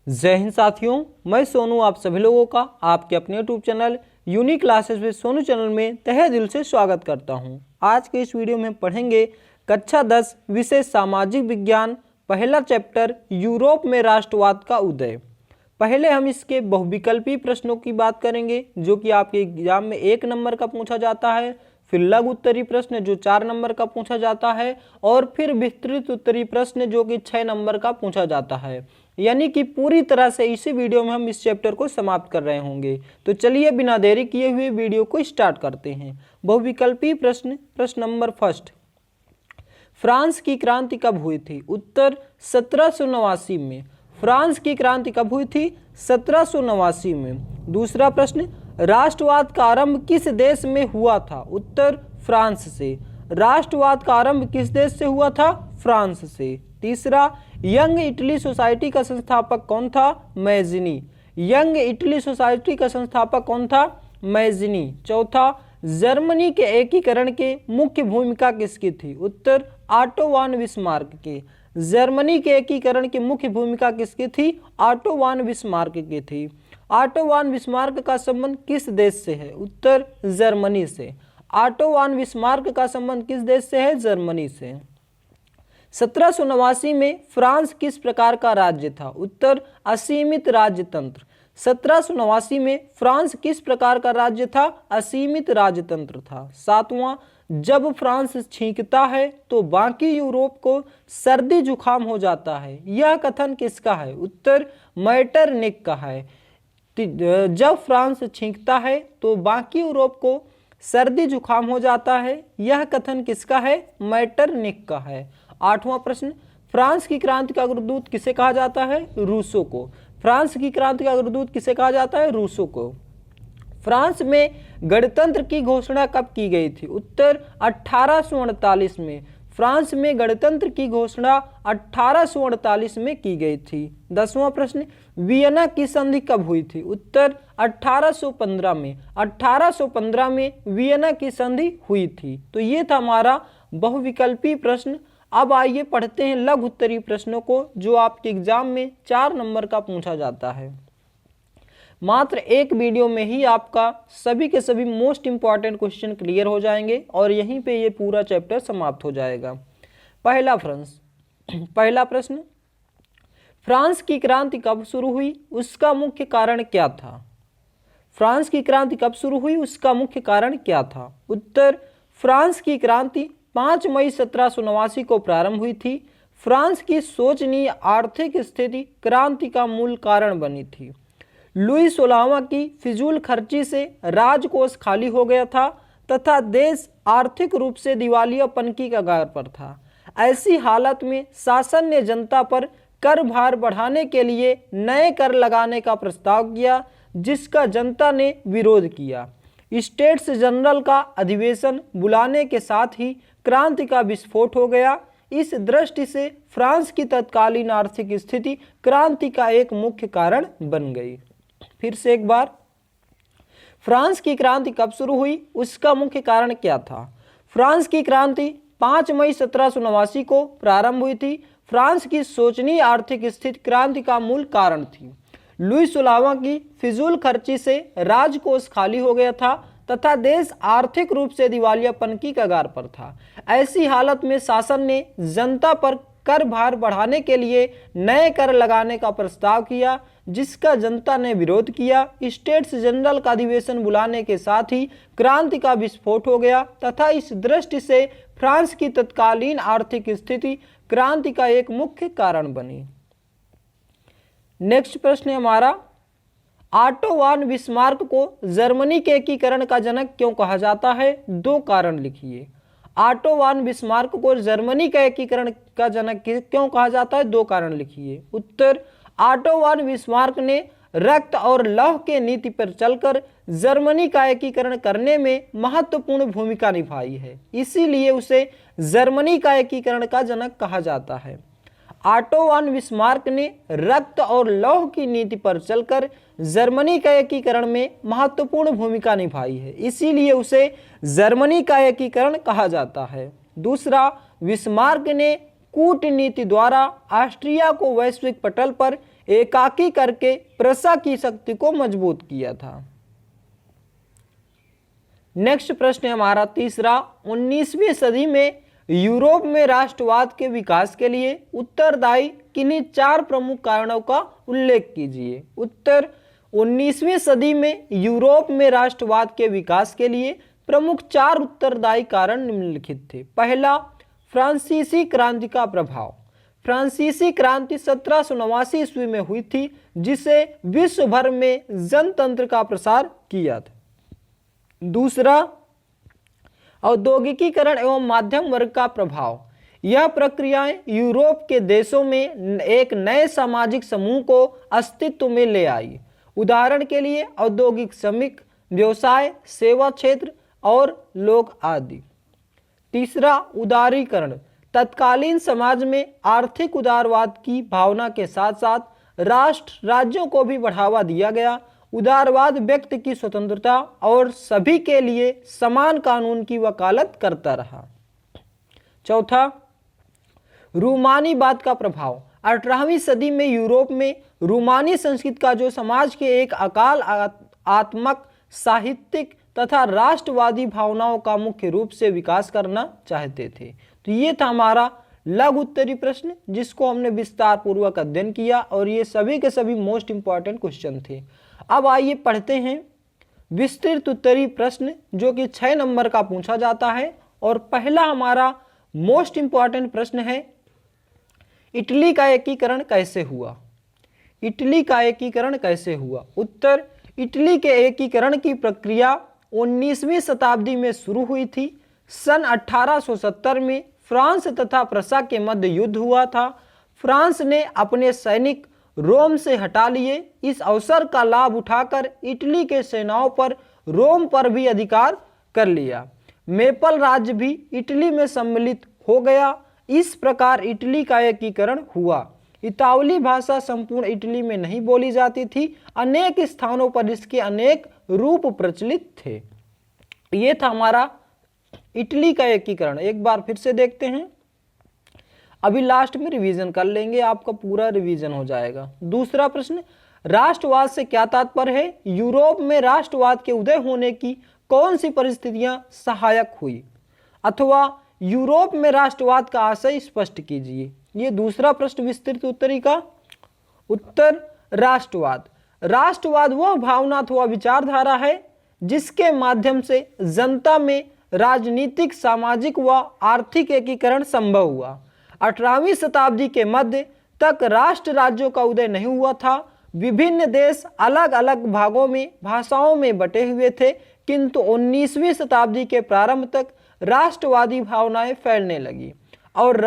जय हिंद साथियों, मैं सोनू आप सभी लोगों का आपके अपने YouTube channel unique classes with Sonu channel में तहे दिल से स्वागत करता हूं। आज के इस वीडियो में पढ़ेंगे कक्षा 10 विषय सामाजिक विज्ञान, पहला चैप्टर यूरोप में राष्ट्रवाद का उदय। पहले हम इसके बहुविकल्पी प्रश्नों की बात करेंगे जो कि आपके एग्जाम में 1 नंबर का पूछा जाता है, फिर लघु उत्तरी प्रश्न जो 4 नंबर का पूछा जाता है और फिर विस्तृत उत्तरी प्रश्न जो कि 6 नंबर का पूछा जाता है। यानी कि पूरी तरह से इसी वीडियो में हम इस चैप्टर को समाप्त कर रहे होंगे। तो चलिए बिना देरी किए हुए वीडियो को स्टार्ट करते हैं। बहुविकल्पी प्रश्न नंबर फर्स्ट, फ्रांस की क्रांति कब हुई थी? उत्तर 1789 में। फ्रांस की क्रांति कब हुई थी? 1789 में। दूसरा प्रश्न, राष्ट्रवाद का आरंभ किस देश में हुआ था? उत्तर फ्रांस से। राष्ट्रवाद का आरंभ किस देश से हुआ था? फ्रांस से। तीसरा, यंग इटली सोसाइटी का संस्थापक कौन था? मैज़िनी। यंग इटली सोसाइटी का संस्थापक कौन था? मैज़िनी। चौथा, जर्मनी के एकीकरण के मुख्य भूमिका किसकी थी? उत्तर ऑटो वान बिस्मार्क के। जर्मनी के एकीकरण की मुख्य भूमिका किसकी थी? ऑटो वान बिस्मार्क की थी। ऑटो वान बिस्मार्क का संबंध किस देश से है? उत्तर जर्मनी से। ऑटो वान बिस्मार्क का संबंध किस देश से है? जर्मनी से। 1789 में फ्रांस किस प्रकार का राज्य था? उत्तर असीमित राजतंत्र। 1789 में फ्रांस किस प्रकार का राज्य था? असीमित राजतंत्र था। सातवां, जब फ्रांस छींकता है तो बाकी यूरोप को सर्दी जुकाम हो जाता है, यह कथन किसका है? उत्तर मैटरनिक का है। जब फ्रांस छींकता है तो बाकी यूरोप को सर्दी जुकाम हो जाता है, यह कथन किसका है? मैटरनिक का है। आठवां प्रश्न, फ्रांस की क्रांति का अग्रदूत किसे कहा जाता है? रूसो को। फ्रांस की क्रांति का अग्रदूत किसे कहा जाता है? रूसो को। फ्रांस में गणतंत्र की घोषणा कब की गई थी? उत्तर 1848 में। फ्रांस में गणतंत्र की घोषणा 1848 में की गई थी। 10वां प्रश्न, वियना की संधि कब हुई थी? उत्तर 1815 में। 1815 में वियना की संधि हुई थी। तो ये था हमारा बहुविकल्पी प्रश्न। अब आइए पढ़ते हैं लघु उत्तरी प्रश्नों को जो आपके एग्जाम में 4 नंबर का पूछा जाता है। मात्र एक वीडियो में ही आपका सभी के सभी मोस्ट इंपॉर्टेंट क्वेश्चन क्लियर हो जाएंगे और यहीं पे ये पूरा चैप्टर समाप्त हो जाएगा। पहला प्रश्न, फ्रांस की क्रांति कब शुरू हुई? उसका मुख्य कारण क्या था? फ्रांस की क्रांति कब शुरू हुई? उसका मुख्य कारण क्या था? उत्तर, फ्रांस की क्रांति 5 मई 1789 को प्रारंभ हुई थी। फ्रांस की शोचनीय आर्थिक स्थिति क्रांति का मूल कारण बनी थी। लुई 16वां की फिजूल खर्ची से राजकोष खाली हो गया था तथा देश आर्थिक रूप से दिवालियापन की कगार पर था। ऐसी हालत में शासन ने जनता पर कर भार बढ़ाने के लिए नए कर लगाने का प्रस्ताव किया जिसका जनता ने विरोध किया। स्टेट्स जनरल का अधिवेशन बुलाने के साथ ही क्रांति का विस्फोट हो गया। इस दृष्टि से फ्रांस की तत्कालीन आर्थिक स्थिति क्रांति का एक मुख्य कारण बन गई। फिर से एक बार, फ्रांस की क्रांति कब शुरू हुई? उसका मुख्य कारण क्या था? फ्रांस की क्रांति 5 मई 1789 को प्रारंभ हुई थी। फ्रांस की शोचनीय आर्थिक स्थिति क्रांति का मूल कारण थी। लुई 16वां की फिजूल खर्ची से राजकोष खाली हो गया था तथा देश आर्थिक रूप से दिवालियापन की कगार पर था। ऐसी हालत में शासन ने जनता पर कर भार बढ़ाने के लिए नए कर लगाने का प्रस्ताव किया जिसका जनता ने विरोध किया। स्टेट्स जनरल का अधिवेशन बुलाने के साथ ही क्रांति का विस्फोट हो गया तथा इस दृष्टि से फ्रांस की तत्कालीन आर्थिक स्थिति क्रांति का एक मुख्य कारण बनी। नेक्स्ट प्रश्न है हमारा, ऑटो वान बिस्मार्क को जर्मनी के एकीकरण का जनक क्यों कहा जाता है? 2 कारण लिखिए। ऑटो वान बिस्मार्क को जर्मनी का एकीकरण का जनक क्यों कहा जाता है? 2 कारण लिखिए। उत्तर, ऑटो वान बिस्मार्क ने रक्त और लौह के नीति पर चलकर जर्मनी का एकीकरण करने में महत्वपूर्ण भूमिका निभाई है, इसीलिए उसे जर्मनी का एकीकरण का जनक कहा जाता है। ऑटो वान बिस्मार्क ने रक्त और लौह की नीति पर चलकर जर्मनी का एकीकरण में महत्वपूर्ण भूमिका निभाई है, इसीलिए उसे जर्मनी का एकीकरण कहा जाता है। दूसरा, बिस्मार्क ने कूटनीति द्वारा ऑस्ट्रिया को वैश्विक पटल पर एकाकी करके प्रशा की शक्ति को मजबूत किया था। नेक्स्ट प्रश्न है हमारा तीसरा, 19वीं सदी में यूरोप में राष्ट्रवाद के विकास के लिए उत्तरदायी किन्हीं 4 प्रमुख कारणों का उल्लेख कीजिए। उत्तर, 19वीं सदी में यूरोप में राष्ट्रवाद के विकास के लिए प्रमुख 4 उत्तरदायी कारण निम्नलिखित थे। पहला, फ्रांसीसी क्रांति का प्रभाव। फ्रांसीसी क्रांति 1789 ईस्वी में हुई थी, जिसे विश्व भर में जनतंत्र का प्रसार किया था। दूसरा, औद्योगिकीकरण एवं मध्यम वर्ग का प्रभाव। यह प्रक्रियाएं यूरोप के देशों में एक नए सामाजिक समूह को अस्तित्व में ले आई। उदाहरण के लिए औद्योगिक श्रमिक, व्यवसाय, सेवा क्षेत्र और लोग आदि। तीसरा, उदारीकरण। तत्कालीन समाज में आर्थिक उदारवाद की भावना के साथ साथ राष्ट्र राज्यों को भी बढ़ावा दिया गया। उदारवाद व्यक्ति की स्वतंत्रता और सभी के लिए समान कानून की वकालत करता रहा। चौथा, रूमानीवाद का प्रभाव। 18वीं सदी में यूरोप में रूमानी संस्कृति का जो समाज के एक अकाल आत्मक, साहित्यिक तथा राष्ट्रवादी भावनाओं का मुख्य रूप से विकास करना चाहते थे। तो ये था हमारा लघु उत्तरी प्रश्न, जिसको हमने विस्तार पूर्वक अध्ययन किया और ये सभी के सभी मोस्ट इंपॉर्टेंट क्वेश्चन थे। अब आइए पढ़ते हैं विस्तृत उत्तरी प्रश्न, जो कि 6 नंबर का पूछा जाता है। और पहला हमारा मोस्ट इंपॉर्टेंट प्रश्न है, इटली का एकीकरण कैसे हुआ? इटली का एकीकरण कैसे हुआ? उत्तर, इटली के एकीकरण की प्रक्रिया 19वीं शताब्दी में शुरू हुई थी। सन 1870 में फ्रांस तथा प्रशा के मध्य युद्ध हुआ था। फ्रांस ने अपने सैनिक रोम से हटा लिए। इस अवसर का लाभ उठाकर इटली के सेनाओं पर रोम पर भी अधिकार कर लिया। मेपल राज्य भी इटली में सम्मिलित हो गया। इस प्रकार इटली का एकीकरण हुआ। इतावली भाषा संपूर्ण इटली में नहीं बोली जाती थी। अनेक स्थानों पर इसके अनेक रूप प्रचलित थे। ये था हमारा इटली का एकीकरण। एक बार फिर से देखते हैं, अभी लास्ट में रिवीजन कर लेंगे, आपका पूरा रिवीजन हो जाएगा। दूसरा प्रश्न, राष्ट्रवाद से क्या तात्पर्य है? यूरोप में राष्ट्रवाद के उदय होने की कौन सी परिस्थितियां सहायक हुई? अथवा यूरोप में राष्ट्रवाद का आशय स्पष्ट कीजिए। ये दूसरा प्रश्न विस्तृत उत्तरी का। उत्तर, राष्ट्रवाद। राष्ट्रवाद वह भावना अथवा विचारधारा है जिसके माध्यम से जनता में राजनीतिक, सामाजिक व आर्थिक एकीकरण संभव हुआ। 18वीं शताब्दी के मध्य तक राष्ट्र राज्यों का उदय नहीं हुआ था। विभिन्न देश अलग अलग भागों में, भाषाओं में बटे हुए थे, किंतु 19वीं शताब्दी के प्रारंभ तक राष्ट्रवादी भावनाएं फैलने लगी और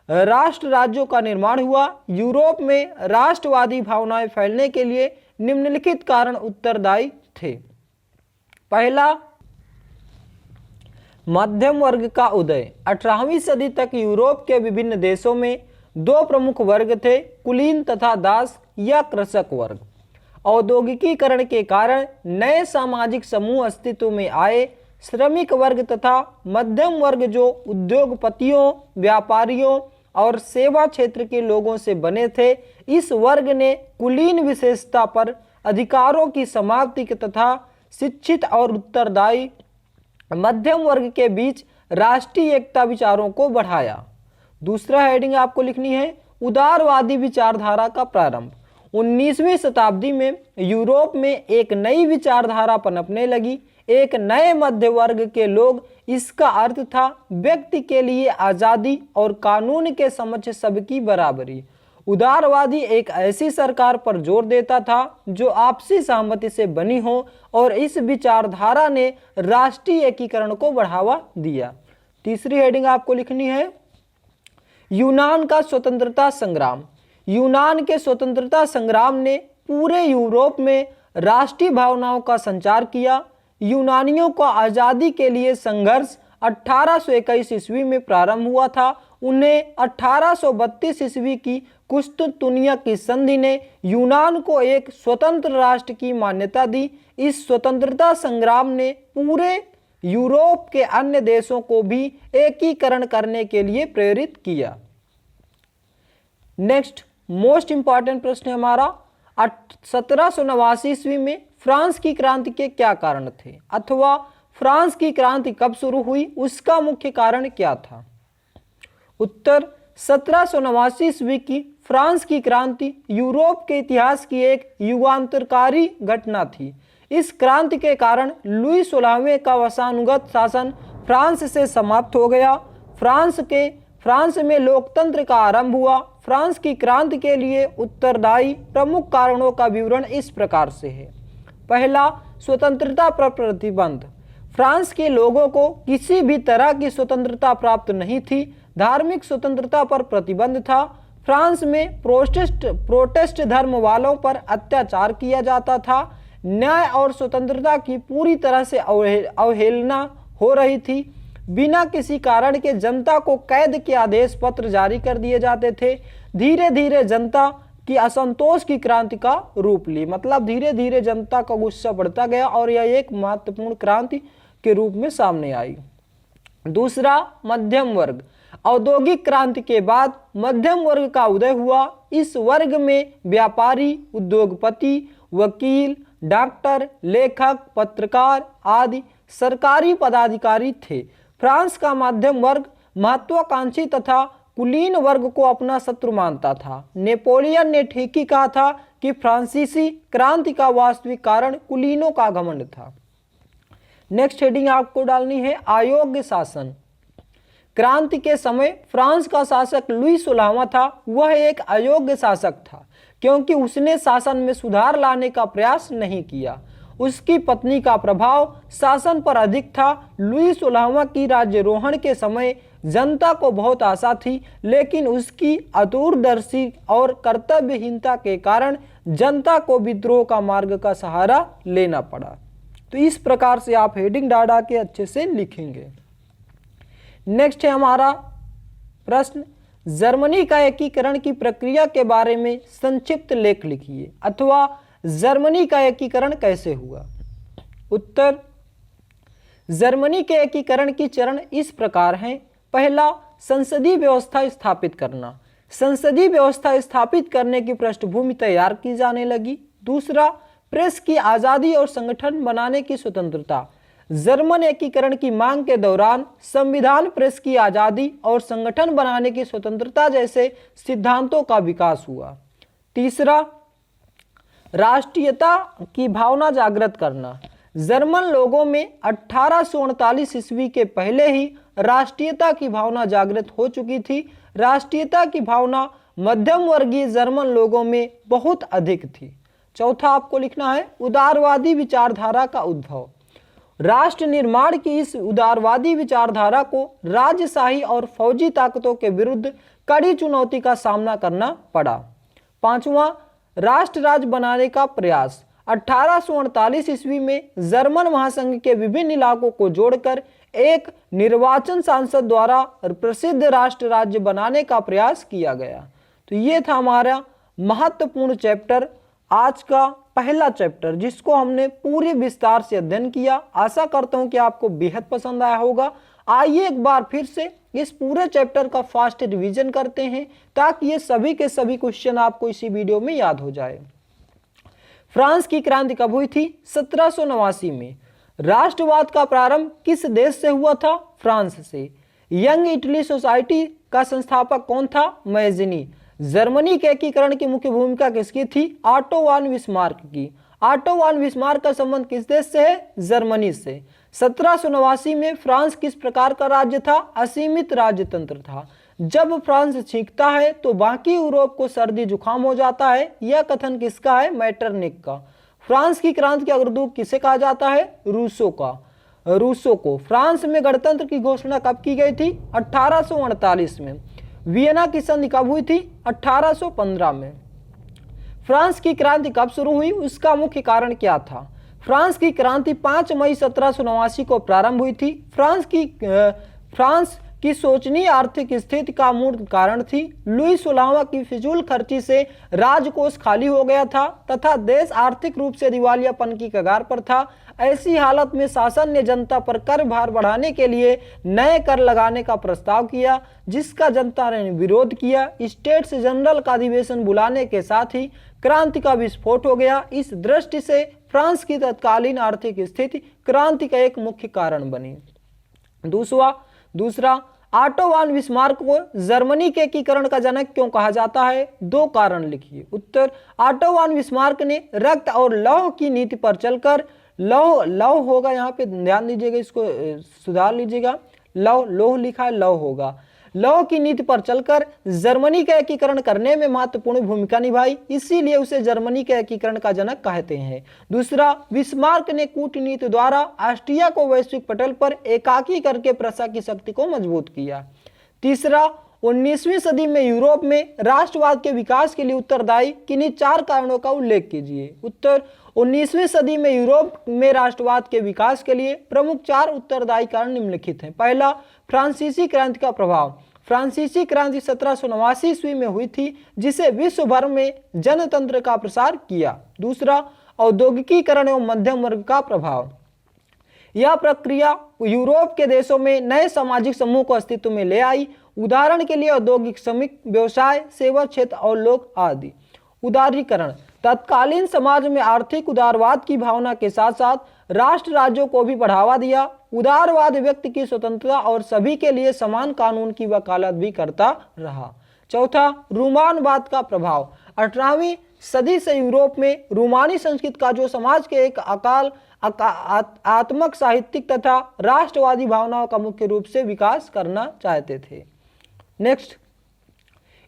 राष्ट्र राज्यों का निर्माण हुआ। यूरोप में राष्ट्रवादी भावनाएं फैलने के लिए निम्नलिखित कारण उत्तरदायी थे। पहला, मध्यम वर्ग का उदय। 18वीं सदी तक यूरोप के विभिन्न देशों में 2 प्रमुख वर्ग थे, कुलीन तथा दास या कृषक वर्ग। औद्योगिकीकरण के कारण नए सामाजिक समूह अस्तित्व में आए। श्रमिक वर्ग तथा मध्यम वर्ग जो उद्योगपतियों, व्यापारियों और सेवा क्षेत्र के लोगों से बने थे, इस वर्ग ने कुलीन विशेषता पर अधिकारों की समाप्ति तथा शिक्षित और उत्तरदायी मध्यम वर्ग के बीच राष्ट्रीय एकता विचारों को बढ़ाया। दूसरा हेडिंग आपको लिखनी है, उदारवादी विचारधारा का प्रारंभ। 19वीं शताब्दी में यूरोप में एक नई विचारधारा पनपने लगी। एक नए मध्य वर्ग के लोग, इसका अर्थ था व्यक्ति के लिए आज़ादी और कानून के समक्ष सबकी बराबरी। उदारवादी एक ऐसी सरकार पर जोर देता था जो आपसी सहमति से बनी हो और इस विचारधारा ने राष्ट्रीय एकीकरण को बढ़ावा दिया। तीसरी हेडिंग आपको लिखनी है, यूनान का स्वतंत्रता संग्राम। यूनान के स्वतंत्रता संग्राम ने पूरे यूरोप में राष्ट्रीय भावनाओं का संचार किया। यूनानियों का आज़ादी के लिए संघर्ष 1821 ईस्वी में प्रारंभ हुआ था। उन्हें 1832 ईस्वी की कुस्तुनतुनिया की संधि ने यूनान को एक स्वतंत्र राष्ट्र की मान्यता दी। इस स्वतंत्रता संग्राम ने पूरे यूरोप के अन्य देशों को भी एकीकरण करने के लिए प्रेरित किया। नेक्स्ट मोस्ट इंपॉर्टेंट प्रश्न है हमारा, 1789 ईस्वी में फ्रांस की क्रांति के क्या कारण थे, अथवा फ्रांस की क्रांति कब शुरू हुई, उसका मुख्य कारण क्या था। उत्तर, 1789 ईस्वी की फ्रांस की क्रांति यूरोप के इतिहास की एक युगांतरकारी घटना थी। इस क्रांति के कारण लुई 16वें का वंशानुगत शासन फ्रांस से समाप्त हो गया। फ्रांस में लोकतंत्र का आरंभ हुआ। फ्रांस की क्रांति के लिए उत्तरदायी प्रमुख कारणों का विवरण इस प्रकार से है। पहला, स्वतंत्रता पर प्रतिबंध। फ्रांस के लोगों को किसी भी तरह की स्वतंत्रता प्राप्त नहीं थी। धार्मिक स्वतंत्रता पर प्रतिबंध था। फ्रांस में प्रोटेस्ट धर्म वालों पर अत्याचार किया जाता था। न्याय और स्वतंत्रता की पूरी तरह से अवहेलना हो रही थी। बिना किसी कारण के जनता को कैद के आदेश पत्र जारी कर दिए जाते थे। धीरे धीरे जनता की असंतोष की क्रांति का रूप ली, मतलब धीरे धीरे जनता का गुस्सा बढ़ता गया और यह एक महत्वपूर्ण क्रांति के रूप में सामने आई। दूसरा, मध्यम वर्ग। औद्योगिक क्रांति के बाद मध्यम वर्ग का उदय हुआ। इस वर्ग में व्यापारी, उद्योगपति, वकील, डॉक्टर, लेखक, पत्रकार आदि सरकारी पदाधिकारी थे। फ्रांस का मध्यम वर्ग महत्वाकांक्षी तथा कुलीन वर्ग को अपना शत्रु मानता था। नेपोलियन ने ठीक ही कहा था कि फ्रांसीसी क्रांति का वास्तविक कारण कुलीनों का घमंड था। नेक्स्ट हेडिंग आपको डालनी है, अयोग्य शासन। क्रांति के समय फ्रांस का शासक लुई 16वां था। वह एक अयोग्य शासक था क्योंकि उसने शासन में सुधार लाने का प्रयास नहीं किया। उसकी पत्नी का प्रभाव शासन पर अधिक था। लुई 16वां की राज्यारोहण के समय जनता को बहुत आशा थी, लेकिन उसकी अदूरदर्शी और कर्तव्यहीनता के कारण जनता को विद्रोह का मार्ग का सहारा लेना पड़ा। तो इस प्रकार से आप हेडिंग डाल के अच्छे से लिखेंगे। नेक्स्ट है हमारा प्रश्न, जर्मनी का एकीकरण की प्रक्रिया के बारे में संक्षिप्त लेख लिखिए, अथवा जर्मनी का एकीकरण कैसे हुआ। उत्तर, जर्मनी के एकीकरण की चरण इस प्रकार हैं। पहला, संसदीय व्यवस्था स्थापित करना। संसदीय व्यवस्था स्थापित करने की पृष्ठभूमि तैयार की जाने लगी। दूसरा, प्रेस की आज़ादी और संगठन बनाने की स्वतंत्रता। जर्मन एकीकरण की मांग के दौरान संविधान, प्रेस की आज़ादी और संगठन बनाने की स्वतंत्रता जैसे सिद्धांतों का विकास हुआ। तीसरा, राष्ट्रीयता की भावना जागृत करना। जर्मन लोगों में 1839 ईस्वी के पहले ही राष्ट्रीयता की भावना जागृत हो चुकी थी। राष्ट्रीयता की भावना मध्यम वर्गीय जर्मन लोगों में बहुत अधिक थी। चौथा आपको लिखना है, उदारवादी विचारधारा का उद्भव। राष्ट्र निर्माण की इस उदारवादी विचारधारा को राजशाही और फौजी ताकतों के विरुद्ध कड़ी चुनौती का सामना करना पड़ा। पांचवा, राष्ट्र राज्य बनाने का प्रयास। 1848 ईस्वी में जर्मन महासंघ के विभिन्न इलाकों को जोड़कर एक निर्वाचन सांसद द्वारा प्रसिद्ध राष्ट्र राज्य बनाने का प्रयास किया गया। तो ये था हमारा महत्वपूर्ण चैप्टर, आज का पहला चैप्टर, जिसको हमने पूरे विस्तार से अध्ययन किया। आशा करता हूं कि आपको बेहद पसंद आया होगा। आइए एक बार फिर से इस पूरे चैप्टर का फास्ट रिवीजन करते हैं, ताकि ये सभी के सभी क्वेश्चन आपको इसी वीडियो में याद हो जाए। फ्रांस की क्रांति कब हुई थी? 1789 में। राष्ट्रवाद का प्रारंभ किस देश से हुआ था? फ्रांस से। यंग इटली सोसाइटी का संस्थापक कौन था? मैज़नी। जर्मनी के एकीकरण की मुख्य भूमिका किसकी थी? ऑटो वन बिस्मार्क की। ऑटो वन बिस्मार्क का संबंध किस देश से है? जर्मनी से। 1789 में फ्रांस किस प्रकार का राज्य था? असीमित राज्यतंत्र था। जब फ्रांस छींकता है तो बाकी यूरोप को सर्दी जुकाम हो जाता है। यह कथन किसका है? मैटरनिक का। फ्रांस की क्रांति का अग्रदूत किसे कहा जाता है? रूसो का। रूसो को। फ्रांस में गणतंत्र की घोषणा कब की गई थी? 1848 में। वियना की संधि कब हुई थी? 1815 में। फ्रांस की क्रांति कब शुरू हुई? उसका मुख्य कारण क्या था? फ्रांस की क्रांति 5 मई 1789 को प्रारंभ हुई थी। फ्रांस की शोचनीय आर्थिक स्थिति का मूल कारण थी। लुई 16वां की फिजूल खर्ची से राजकोष खाली हो गया था तथा देश आर्थिक रूप से दिवालियापन की कगार पर था। ऐसी हालत में शासन ने जनता पर कर भार बढ़ाने के लिए नए कर लगाने का प्रस्ताव किया, जिसका जनता ने विरोध किया। स्टेट्स जनरल का अधिवेशन बुलाने के साथ ही क्रांति का विस्फोट हो गया। इस दृष्टि से फ्रांस की तत्कालीन आर्थिक स्थिति क्रांति का एक मुख्य कारण बनी। दूसरा, ऑटो वॉन बिस्मार्क को जर्मनी के एकीकरण का जनक क्यों कहा जाता है? 2 कारण लिखिए। उत्तर, ऑटो वॉन बिस्मार्क ने रक्त और लौह की नीति पर चलकर, लौह होगा, यहाँ पे ध्यान दीजिएगा, इसको सुधार लीजिएगा, लोह लिखा है, लौह होगा। लौह की नीति पर चलकर जर्मनी का एकीकरण करने में महत्वपूर्ण भूमिका निभाई, इसीलिए उसे जर्मनी के एकीकरण का जनक कहते हैं। दूसरा, बिस्मार्क ने कूटनीति द्वारा ऑस्ट्रिया को वैश्विक पटल पर एकाकी करके प्रशा की शक्ति को मजबूत किया। तीसरा, 19वीं सदी में यूरोप में राष्ट्रवाद के विकास के लिए उत्तरदायी किन्हीं 4 कारणों का उल्लेख कीजिए। उत्तर, 19वीं सदी में यूरोप में राष्ट्रवाद के विकास के लिए प्रमुख 4 उत्तरदायी कारण निम्नलिखित हैं। पहला, फ्रांसीसी क्रांति का प्रभाव। फ्रांसीसी क्रांति 1789 ईस्वी में हुई थी, जिसे विश्व भर में जनतंत्र का प्रसार किया। दूसरा, औद्योगिकीकरण एवं मध्यम वर्ग का प्रभाव। यह प्रक्रिया यूरोप के देशों में नए सामाजिक समूह को अस्तित्व में ले आई, उदाहरण के लिए औद्योगिक श्रमिक, व्यवसाय, सेवा क्षेत्र और लोग आदि। उदारीकरण, तत्कालीन समाज में आर्थिक उदारवाद की भावना के साथ साथ राष्ट्र राज्यों को भी बढ़ावा दिया। उदारवाद व्यक्ति की स्वतंत्रता और सभी के लिए समान कानून की वकालत भी करता रहा। चौथा, रूमानवाद का प्रभाव। 18वीं सदी से यूरोप में रूमानी संस्कृति का जो समाज के एक आत्मक, साहित्यिक तथा राष्ट्रवादी भावनाओं का मुख्य रूप से विकास करना चाहते थे। नेक्स्ट,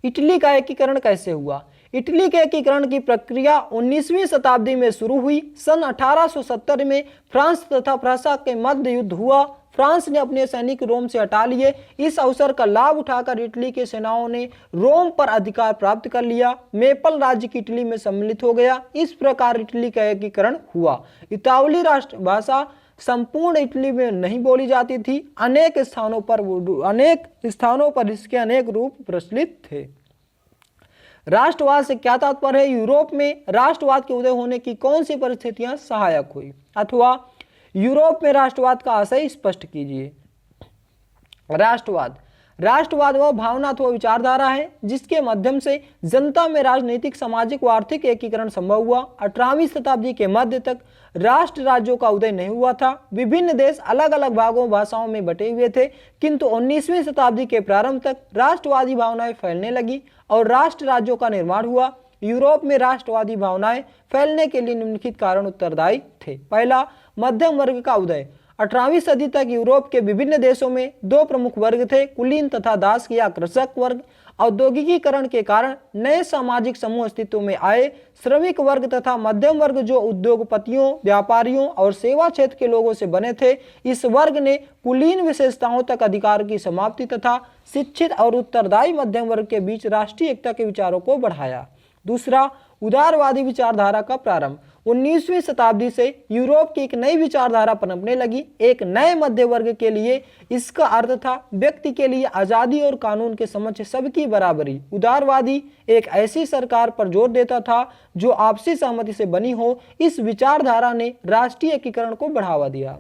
इटली का एकीकरण कैसे हुआ? इटली के एकीकरण की प्रक्रिया 19वीं शताब्दी में शुरू हुई। सन 1870 में फ्रांस तथा प्रशा के मध्य युद्ध हुआ। फ्रांस ने अपने सैनिक रोम से हटा लिए। इस अवसर का लाभ उठाकर इटली के सेनाओं ने रोम पर अधिकार प्राप्त कर लिया। मेपल राज्य की इटली में सम्मिलित हो गया। इस प्रकार इटली का एकीकरण हुआ। इतालवी राष्ट्रभाषा संपूर्ण इटली में नहीं बोली जाती थी। अनेक स्थानों पर इसके अनेक रूप प्रचलित थे। राष्ट्रवाद से क्या तात्पर्य है? यूरोप में राष्ट्रवाद के उदय होने की कौन सी परिस्थितियां सहायक हुई, अथवा यूरोप में राष्ट्रवाद का आशय स्पष्ट कीजिए। राष्ट्रवाद वह भावना अथवा विचारधारा है जिसके माध्यम से जनता में राजनीतिक, सामाजिक व आर्थिक एकीकरण संभव हुआ। 18वीं शताब्दी के मध्य तक राष्ट्र राज्यों का उदय नहीं हुआ था। विभिन्न देश अलग अलग भागों, भाषाओं में बटे हुए थे, किंतु 19वीं शताब्दी के प्रारंभ तक राष्ट्रवादी भावनाएं फैलने लगी और राष्ट्र राज्यों का निर्माण हुआ। यूरोप में राष्ट्रवादी भावनाएं फैलने के लिए निम्नलिखित कारण उत्तरदायी थे। पहला, मध्यम वर्ग का उदय। 18वीं सदी तक यूरोप के विभिन्न देशों में 2 प्रमुख वर्ग थे, कुलीन तथा दास या कृषक वर्ग। औद्योगिकीकरण के कारण नए सामाजिक समूह अस्तित्व में आए। श्रमिक वर्ग तथा मध्यम वर्ग जो उद्योगपतियों, व्यापारियों और सेवा क्षेत्र के लोगों से बने थे, इस वर्ग ने कुलीन विशेषताओं तक अधिकार की समाप्ति तथा शिक्षित और उत्तरदायी मध्यम वर्ग के बीच राष्ट्रीय एकता के विचारों को बढ़ाया। दूसरा, उदारवादी विचारधारा का प्रारंभ। 19वीं शताब्दी से यूरोप की एक नई विचारधारा पनपने लगी। एक नए मध्य वर्ग के लिए इसका अर्थ था व्यक्ति के लिए आजादी और कानून के समक्ष सबकी बराबरी। उदारवादी एक ऐसी सरकार पर जोर देता था जो आपसी सहमति से बनी हो। इस विचारधारा ने राष्ट्रीय एकीकरण को बढ़ावा दिया।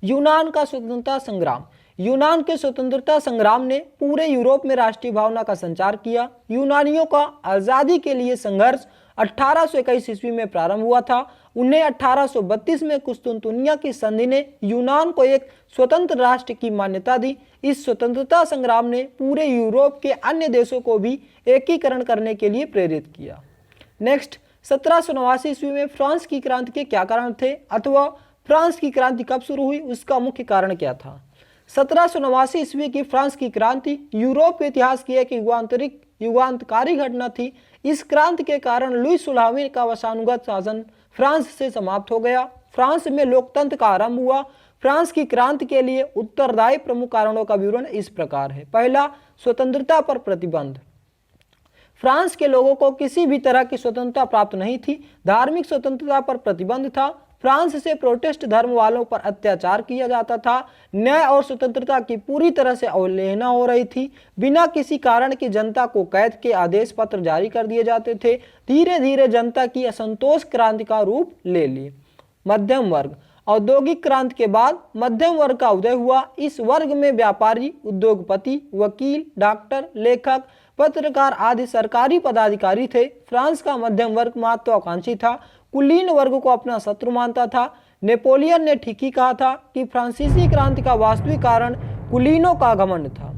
यूनान का स्वतंत्रता संग्राम। यूनान के स्वतंत्रता संग्राम ने पूरे यूरोप में राष्ट्रीय भावना का संचार किया। यूनानियों का आजादी के लिए संघर्ष 1821 ईस्वी में प्रारंभ हुआ था। उन्हें 1832 में कुस्तुनतुनिया की संधि ने यूनान को एक स्वतंत्र राष्ट्र की मान्यता दी। इस स्वतंत्रता संग्राम ने पूरे यूरोप के अन्य देशों को भी एकीकरण करने के लिए प्रेरित किया। नेक्स्ट, 1789 ईस्वी में फ्रांस की क्रांति के क्या कारण थे, अथवा फ्रांस की क्रांति कब शुरू हुई, उसका मुख्य कारण क्या था? 1789 ईस्वी की फ्रांस की क्रांति यूरोप के इतिहास की एक युगांतकारी घटना थी। इस क्रांति के कारण लुई 16वें का वंशानुगत शासन फ्रांस से समाप्त हो गया। फ्रांस में लोकतंत्र का आरंभ हुआ। फ्रांस की क्रांति के लिए उत्तरदायी प्रमुख कारणों का विवरण इस प्रकार है। पहला, स्वतंत्रता पर प्रतिबंध। फ्रांस के लोगों को किसी भी तरह की स्वतंत्रता प्राप्त नहीं थी। धार्मिक स्वतंत्रता पर प्रतिबंध था। फ्रांस से प्रोटेस्ट धर्म वालों पर अत्याचार किया जाता था। न्याय और स्वतंत्रता की पूरी तरह से अवहेलना हो रही थी। बिना किसी कारण की जनता को कैद के आदेश पत्र जारी कर दिए जाते थे। धीरे धीरे जनता की असंतोष क्रांति का रूप ले ली। मध्यम वर्ग। औद्योगिक क्रांति के बाद मध्यम वर्ग का उदय हुआ। इस वर्ग में व्यापारी, उद्योगपति, वकील, डॉक्टर, लेखक, पत्रकार आदि सरकारी पदाधिकारी थे। फ्रांस का मध्यम वर्ग महत्वाकांक्षी था, कुलीन वर्ग को अपना शत्रु मानता था। नेपोलियन ने ठीक ही कहा था कि फ्रांसीसी क्रांति का वास्तविक कारण कुलीनों का घमंड था।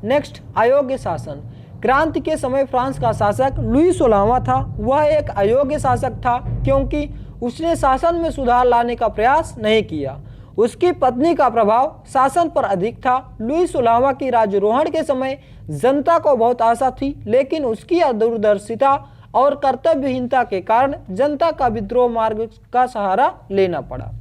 नेक्स्ट, अयोग्य शासन। क्रांति के समय फ्रांस का शासक लुई 16वां था। वह एक अयोग्य शासक था क्योंकि उसने शासन में सुधार लाने का प्रयास नहीं किया। उसकी पत्नी का प्रभाव शासन पर अधिक था। लुई 16वां की राज्यारोहण के समय जनता को बहुत आशा थी, लेकिन उसकी दूरदर्शिता और कर्तव्यहीनता के कारण जनता का विद्रोह मार्ग का सहारा लेना पड़ा।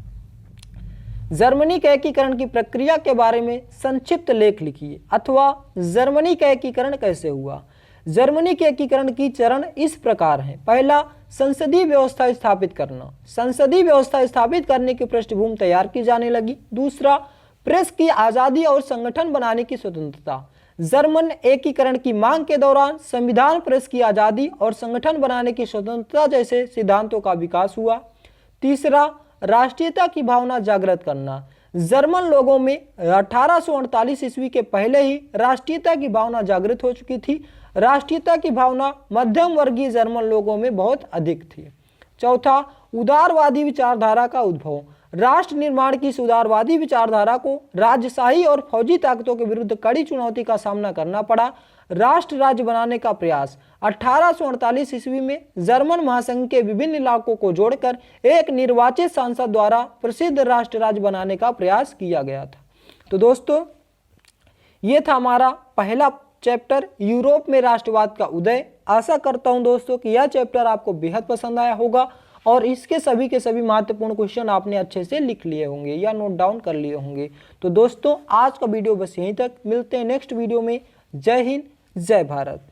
जर्मनी के एकीकरण की प्रक्रिया के बारे में संक्षिप्त लेख लिखिए, अथवा जर्मनी का एकीकरण कैसे हुआ। जर्मनी के एकीकरण की चरण इस प्रकार हैं। पहला, संसदीय व्यवस्था स्थापित करना। संसदीय व्यवस्था स्थापित करने की पृष्ठभूमि तैयार की जाने लगी। दूसरा, प्रेस की आजादी और संगठन बनाने की स्वतंत्रता। जर्मन एकीकरण की मांग के दौरान संविधान, प्रेस की आजादी और संगठन बनाने की स्वतंत्रता जैसे सिद्धांतों का विकास हुआ। तीसरा, राष्ट्रीयता की भावना जागृत करना। जर्मन लोगों में 1848 ईस्वी के पहले ही राष्ट्रीयता की भावना जागृत हो चुकी थी। राष्ट्रीयता की भावना मध्यम वर्गीय जर्मन लोगों में बहुत अधिक थी। चौथा, उदारवादी विचारधारा का उद्भव। राष्ट्र निर्माण की उदारवादी विचारधारा को राजशाही और फौजी ताकतों के विरुद्ध कड़ी चुनौती का सामना करना पड़ा। राष्ट्र राज्य बनाने का प्रयास। 1848 ईस्वी में जर्मन महासंघ के विभिन्न इलाकों को जोड़कर एक निर्वाचित सांसद द्वारा प्रसिद्ध राष्ट्र राज्य बनाने का प्रयास किया गया था। तो दोस्तों, ये था हमारा पहला चैप्टर, यूरोप में राष्ट्रवाद का उदय। आशा करता हूं दोस्तों कि यह चैप्टर आपको बेहद पसंद आया होगा और इसके सभी के सभी महत्वपूर्ण क्वेश्चन आपने अच्छे से लिख लिए होंगे या नोट डाउन कर लिए होंगे। तो दोस्तों, आज का वीडियो बस यहीं तक। मिलते हैं नेक्स्ट वीडियो में। जय हिंद, जय भारत।